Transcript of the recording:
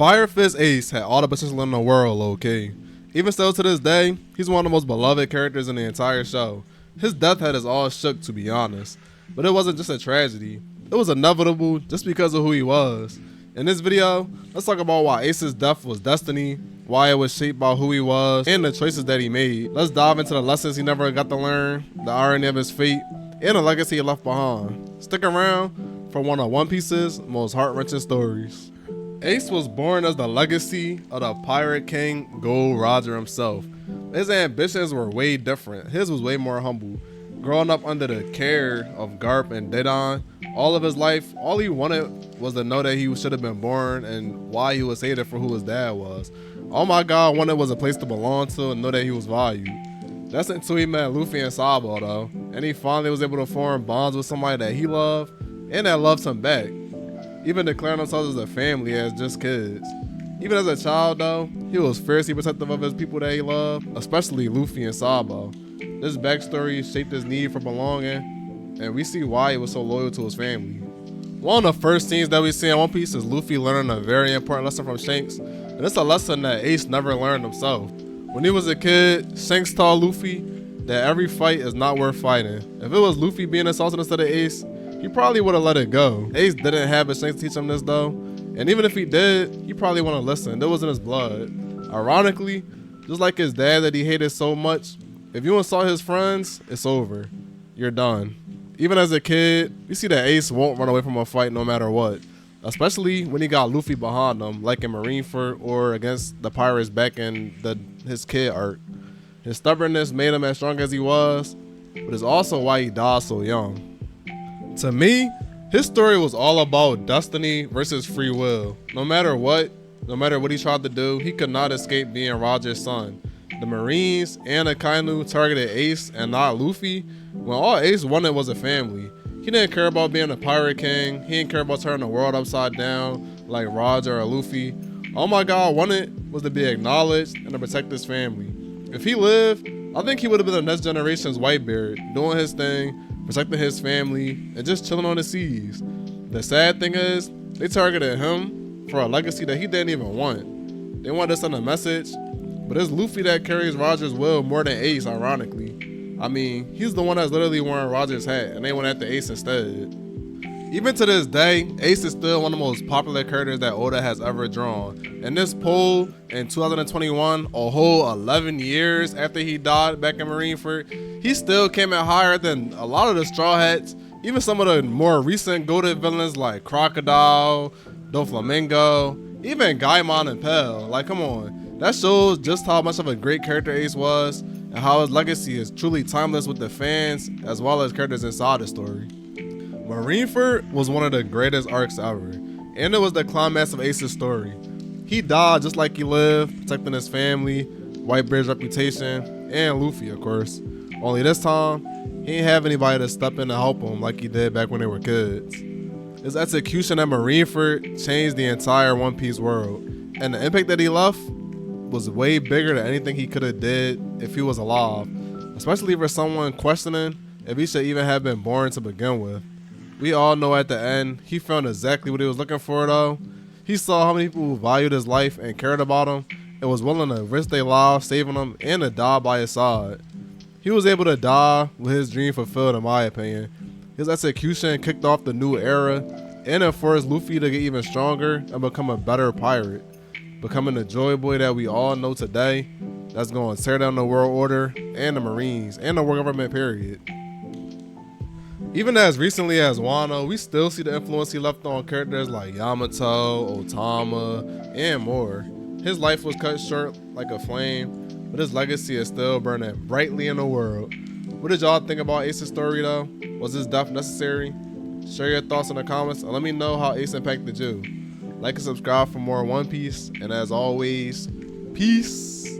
Fire Fist Ace had all the potential in the world, low-key. Even still to this day, he's one of the most beloved characters in the entire show. His death had us all shook, to be honest. But it wasn't just a tragedy. It was inevitable just because of who he was. In this video, let's talk about why Ace's death was destiny, why it was shaped by who he was, and the choices that he made. Let's dive into the lessons he never got to learn, the irony of his fate, and the legacy he left behind. Stick around for one of One Piece's most heart-wrenching stories. Ace was born as the legacy of the Pirate King Gold Roger himself. His ambitions were way different. His was way more humble. Growing up under the care of Garp and Dedan, all of his life, all he wanted was to know that he should have been born and why he was hated for who his dad was. All my God wanted was a place to belong to and know that he was valued. That's until he met Luffy and Sabo though, and he finally was able to form bonds with somebody that he loved and that loved him back. Even declaring themselves as a family as just kids. Even as a child though, he was fiercely protective of his people that he loved, especially Luffy and Sabo. This backstory shaped his need for belonging, and we see why he was so loyal to his family. One of the first scenes that we see in One Piece is Luffy learning a very important lesson from Shanks, and it's a lesson that Ace never learned himself. When he was a kid, Shanks taught Luffy that every fight is not worth fighting. If it was Luffy being assaulted instead of Ace, he probably would have let it go. Ace didn't have a chance to teach him this though, and even if he did, he probably wouldn't listen. It was in his blood. Ironically, just like his dad that he hated so much, if you insult his friends, it's over. You're done. Even as a kid, we see that Ace won't run away from a fight no matter what, especially when he got Luffy behind him, like in Marineford or against the pirates back in his kid arc. His stubbornness made him as strong as he was, but it's also why he died so young. To me, his story was all about destiny versus free will. No matter what he tried to do, he could not escape being Roger's son. The Marines and Akainu targeted Ace and not Luffy, when all Ace wanted was a family. He didn't care about being a pirate king, he didn't care about turning the world upside down like Roger or Luffy. All my God wanted was to be acknowledged and to protect his family. If he lived, I think he would have been the next generation's Whitebeard, doing his thing, protecting his family, and just chilling on the seas. The sad thing is, they targeted him for a legacy that he didn't even want. They wanted to send a message, but it's Luffy that carries Roger's will more than Ace, ironically. I mean, he's the one that's literally wearing Roger's hat, and they went after Ace instead. Even to this day, Ace is still one of the most popular characters that Oda has ever drawn. In this poll in 2021, a whole 11 years after he died back in Marineford, he still came in higher than a lot of the Straw Hats, even some of the more recent goated villains like Crocodile, Doflamingo, even Gaimon and Pell. Like, come on. That shows just how much of a great character Ace was and how his legacy is truly timeless with the fans as well as characters inside the story. Marineford was one of the greatest arcs ever, and it was the climax of Ace's story. He died just like he lived, protecting his family, Whitebeard's reputation, and Luffy, of course. Only this time, he didn't have anybody to step in to help him like he did back when they were kids. His execution at Marineford changed the entire One Piece world, and the impact that he left was way bigger than anything he could have did if he was alive, especially for someone questioning if he should even have been born to begin with. We all know at the end, he found exactly what he was looking for though. He saw how many people who valued his life and cared about him and was willing to risk their lives saving him and to die by his side. He was able to die with his dream fulfilled, in my opinion. His execution kicked off the new era and it forced Luffy to get even stronger and become a better pirate, becoming the Joy Boy that we all know today that's going to tear down the world order and the Marines and the world government period. Even as recently as Wano, we still see the influence he left on characters like Yamato, Otama, and more. His life was cut short like a flame, but his legacy is still burning brightly in the world. What did y'all think about Ace's story though? Was his death necessary? Share your thoughts in the comments and let me know how Ace impacted you. Like and subscribe for more One Piece, and as always, peace.